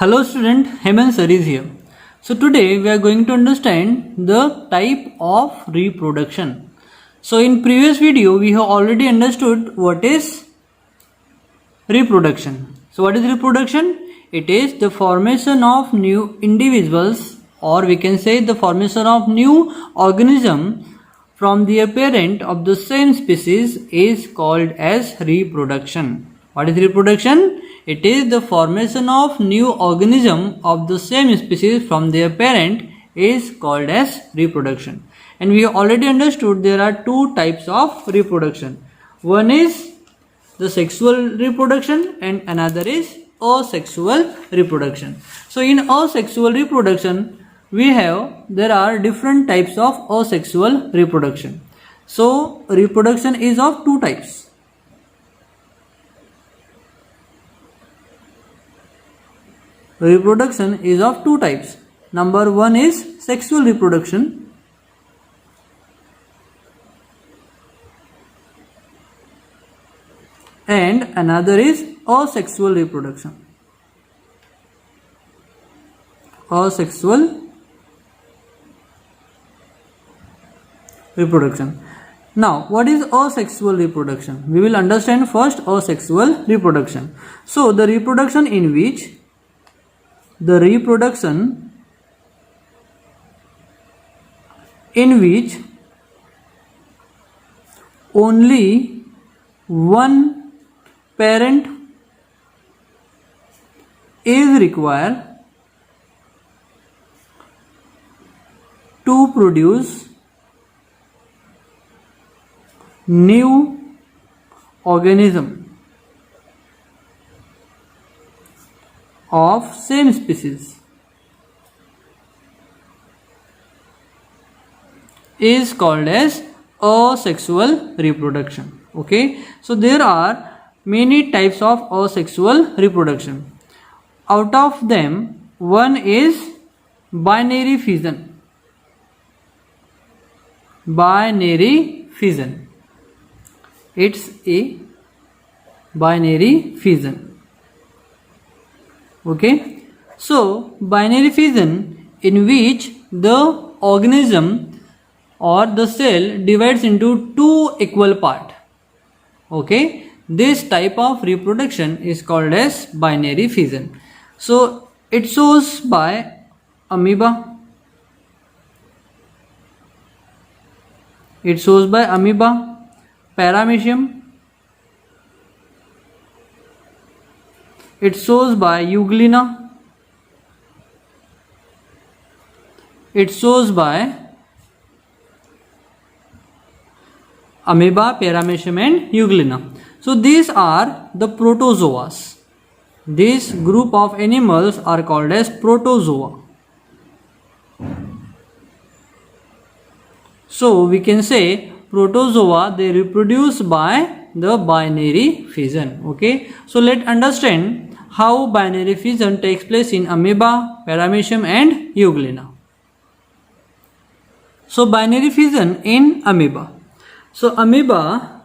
Hello student, Hemant sir is here. So today we are going to understand the type of reproduction. So in previous video we have already understood what is reproduction. So what is reproduction? It is the formation of new individuals, or we can say the formation of new organism from the parent of the same species is called as reproduction. What is reproduction? It is the formation of new organism of the same species from their parent is called as reproduction. And we already understood there are two types of reproduction. One is the sexual reproduction and another is asexual reproduction. So in asexual reproduction there are different types of asexual reproduction. So reproduction is of two types. Reproduction is of two types. Number one is sexual reproduction and another is asexual reproduction. Asexual reproduction. Now, what is asexual reproduction? We will understand first asexual reproduction. So, the reproduction in which only one parent is required to produce new organism of same species is called as asexual reproduction. Okay, so there are many types of asexual reproduction. Out of them, one is binary fission. Binary fission. It's a binary fission. Okay, so binary fission in which the organism or the cell divides into two equal parts. Okay, this type of reproduction is called as binary fission. So it shows by amoeba. It shows by amoeba, paramecium. It shows by euglena. It shows by amoeba, paramecium and euglena. So these are the protozoas. This group of animals are called as protozoa. So we can say protozoa, they reproduce by the binary fission. Okay, so let's understand how binary fission takes place in amoeba, paramecium and euglena. So binary fission in amoeba. So amoeba,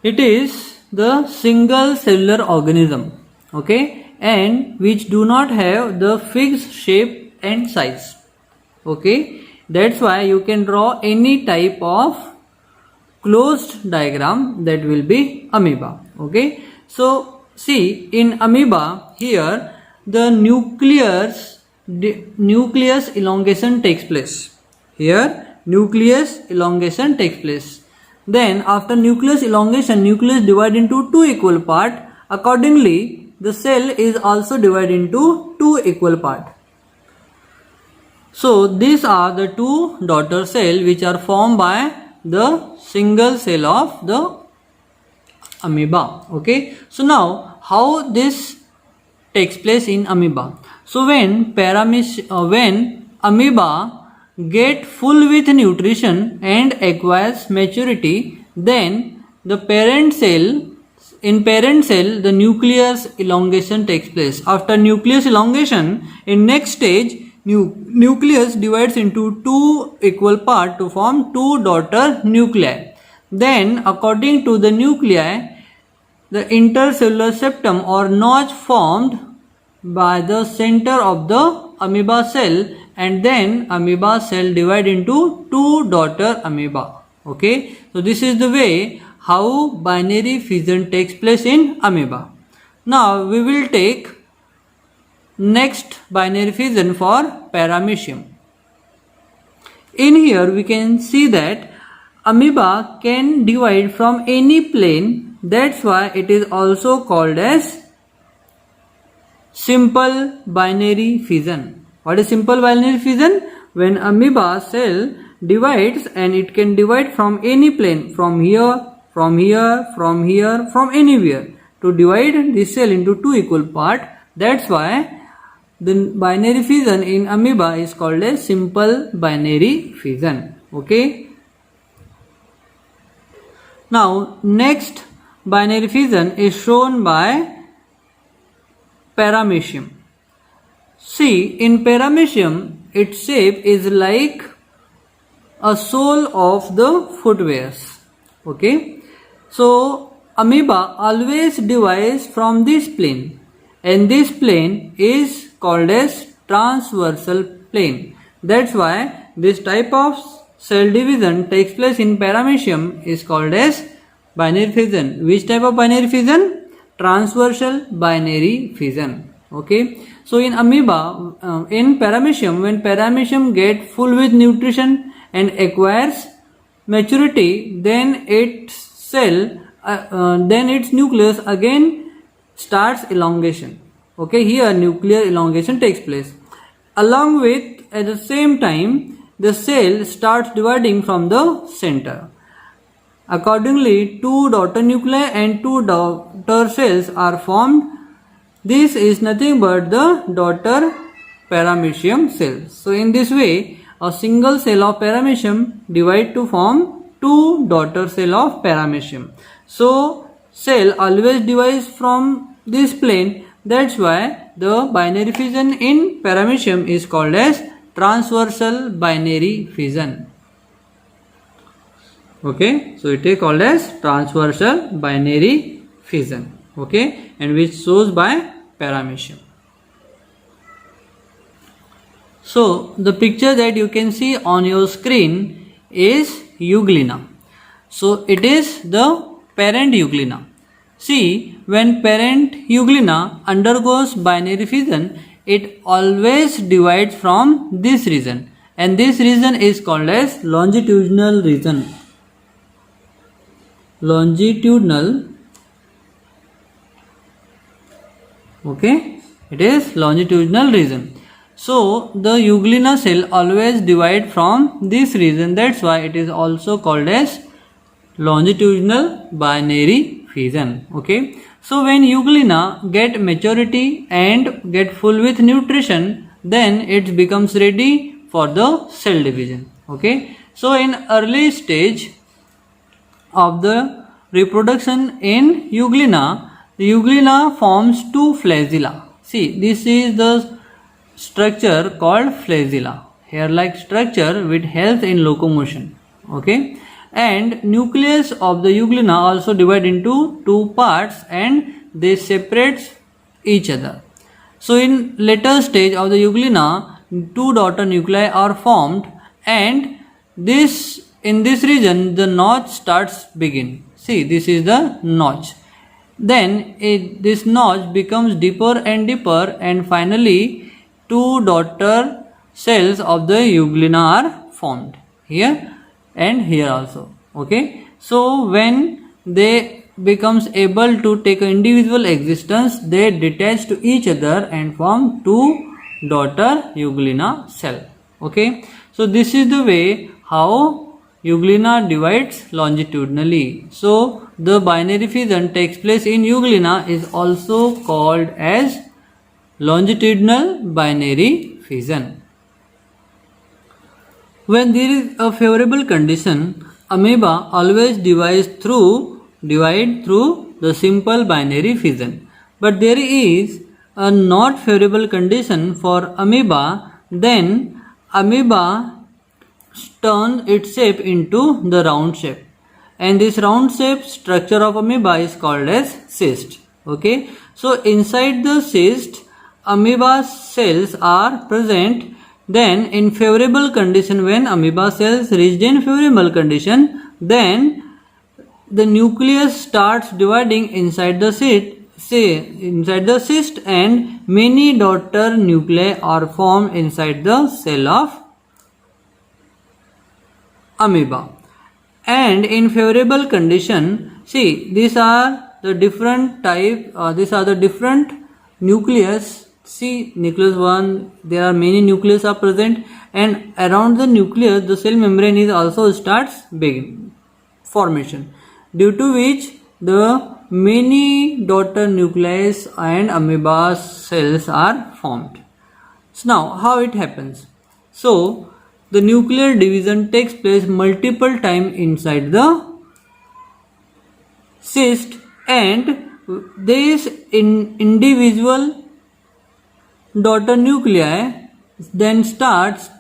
it is the single cellular organism, okay, and which do not have the fixed shape and size. Okay, that's why you can draw any type of closed diagram, that will be amoeba. Okay, so see, in amoeba here the nucleus elongation takes place. Here nucleus elongation takes place. Then after nucleus elongation, nucleus divided into two equal parts. Accordingly, the cell is also divided into two equal parts. So these are the two daughter cells which are formed by the single cell of the amoeba. Okay, so now how this takes place in amoeba? So when amoeba get full with nutrition and acquires maturity, then the parent cell the nucleus elongation takes place. After nucleus elongation, in next stage nucleus divides into two equal parts to form two daughter nuclei. Then according to the nuclei, the intercellular septum or notch formed by the center of the amoeba cell, and then amoeba cell divide into two daughter amoeba. Okay, so this is the way how binary fission takes place in amoeba. Now we will take next binary fission for paramecium. In here we can see that amoeba can divide from any plane, that's why it is also called as simple binary fission. What is simple binary fission? When amoeba cell divides, and it can divide from any plane, from here, from here, from here, from anywhere, to divide this cell into two equal parts. That's why the binary fission in amoeba is called as simple binary fission. Okay. Now next binary fission is shown by paramecium. See, in paramecium, its shape is like a sole of the footwears. Okay, so amoeba always divides from this plane, and this plane is called as transversal plane. That's why this type of cell division takes place in paramecium is called as binary fission. Which type of binary fission? Transversal binary fission. Okay, so in amoeba, in paramecium, when paramecium get full with nutrition and acquires maturity, then its cell, then its nucleus again starts elongation. Okay, here nuclear elongation takes place. Along with, at the same time, the cell starts dividing from the center. Accordingly, two daughter nuclei and two daughter cells are formed. This is nothing but the daughter paramecium cells. So in this way, a single cell of paramecium divide to form two daughter cell of paramecium. So cell always divides from this plane. That's why the binary fission in paramecium is called as transversal binary fission. Okay, so it is called as transversal binary fission. Okay, and which shows by paramecium. So the picture that you can see on your screen is euglena. So it is the parent euglena. See, when parent euglena undergoes binary fission, it always divides from this region, and this region is called as longitudinal region. Longitudinal. Okay, it is longitudinal region. So the euglena cell always divide from this region. That's why it is also called as longitudinal binary fission. Okay, so when euglena get maturity and get full with nutrition, then it becomes ready for the cell division. Okay, so in early stage of the reproduction in euglena, the euglena forms two flagella. See, this is the structure called flagella, hair-like structure which helps in locomotion. Okay, and nucleus of the euglena also divide into two parts, and they separate each other. So in later stage of the euglena, two daughter nuclei are formed, and in this region the notch starts begin. See, this is the notch. Then this notch becomes deeper and deeper, and finally two daughter cells of the euglena are formed here and here also. Okay, so when they becomes able to take an individual existence, they detach to each other and form two daughter euglena cell. Okay, so this is the way how euglena divides longitudinally. So the binary fission takes place in euglena is also called as longitudinal binary fission. When there is a favorable condition, amoeba always divide through the simple binary fission. But there is a not favorable condition for amoeba, then amoeba turns its shape into the round shape, and this round shape structure of amoeba is called as cyst. Okay, so inside the cyst, amoeba cells are present. Then in favorable condition, when amoeba cells reached in favorable condition, then the nucleus starts dividing inside the cyst and many daughter nuclei are formed inside the cell of amoeba. And in favorable condition, see, these are the different nucleus. See, nucleus 1, there are many nucleus are present, and around the nucleus the cell membrane is also starts begin formation, due to which the many daughter nuclei and amoeba cells are formed. So now how it happens? So the nuclear division takes place multiple times inside the cyst, and this individual daughter nuclei then starts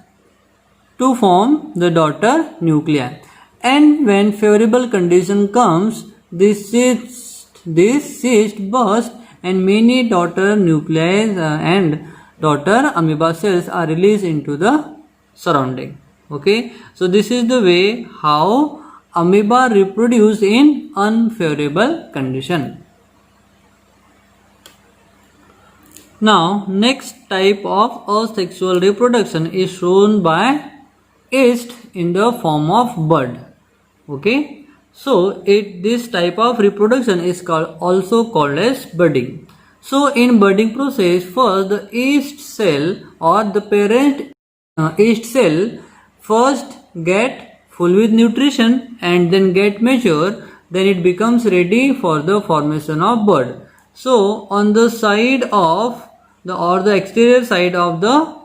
to form the daughter nuclei. And when favorable condition comes, this cyst bursts and many daughter nuclei and daughter amoeba cells are released into the surrounding. Okay, so this is the way how amoeba reproduce in unfavorable condition. Now next type of asexual reproduction is shown by yeast in the form of bud. Okay, so this type of reproduction is also called as budding. So in budding process, first the yeast cell or the parent yeast cell first get full with nutrition and then get mature, then it becomes ready for the formation of bud. So on the side of the exterior side of the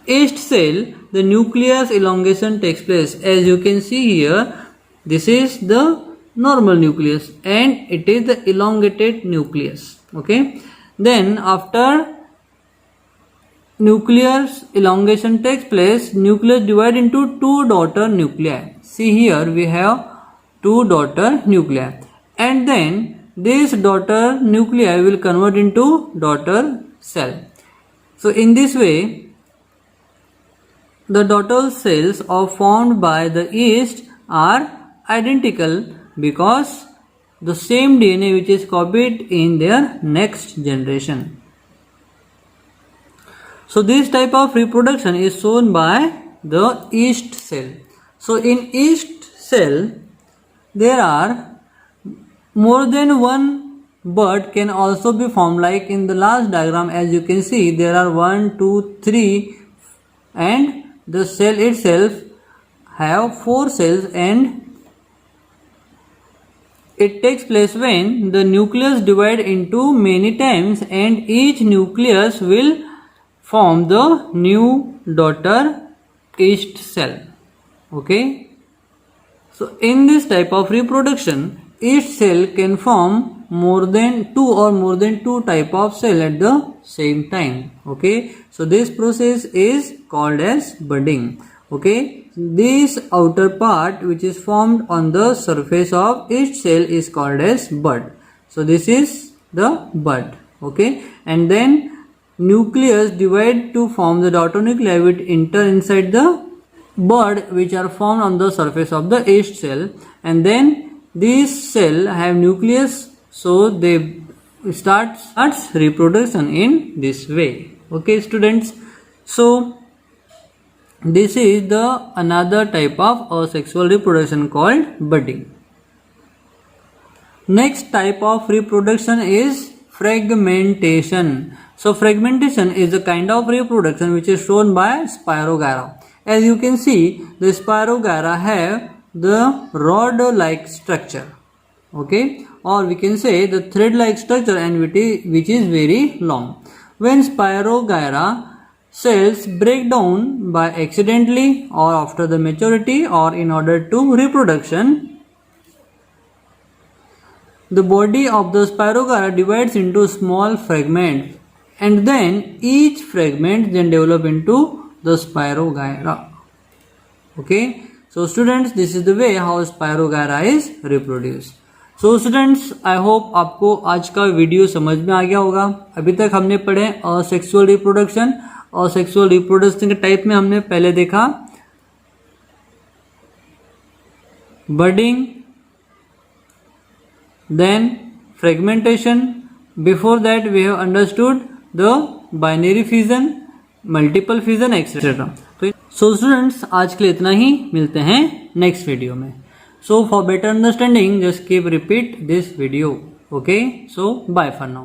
yeast cell, the nucleus elongation takes place. As you can see here, this is the normal nucleus and it is the elongated nucleus. Okay, then after nucleus elongation takes place, nucleus divide into two daughter nuclei. See here we have two daughter nuclei, and then this daughter nuclei will convert into daughter cell. So in this way, the daughter cells are formed by the yeast are identical because the same DNA which is copied in their next generation. So this type of reproduction is shown by the yeast cell. So in yeast cell, there are more than one bud can also be formed, like in the last diagram. As you can see, there are 1, 2, 3 and the cell itself have 4 cells, and it takes place when the nucleus divide into many times and each nucleus will form the new daughter yeast cell. Okay, so in this type of reproduction, each cell can form more than two type of cell at the same time. Okay, so this process is called as budding. Okay, this outer part which is formed on the surface of each cell is called as bud. So this is the bud. Okay, and then nucleus divide to form the daughter nuclei which enter inside the bud, which are formed on the surface of the yeast cell, and then these cell have nucleus, so they starts reproduction in this way. Okay students, so this is the another type of asexual reproduction called budding. Next type of reproduction is fragmentation. So fragmentation is a kind of reproduction which is shown by Spirogyra. As you can see, the Spirogyra have the rod-like structure, okay, or we can say the thread-like structure, and which is very long. When Spirogyra cells break down by accidentally or after the maturity or in order to reproduction, the body of the Spirogyra divides into small fragments, and then each fragment then develop into the Spirogyra. Okay, so students, this is the way how Spirogyra is reproduced. So students, I hope आपको आज का video समझ में आ गया होगा। अभी तक हमने पढ़े सेक्सुअल रिप्रोडक्शन, और सेक्सुअल रिप्रोडक्शन के टाइप में हमने पहले देखा budding, then fragmentation, before that we have understood the binary fission, multiple fission etcetera. तो सो स्टूडेंट्स, आज के लिए इतना ही, मिलते हैं नेक्स्ट वीडियो में। So for better understanding, just keep repeat this video. Okay, so bye for now.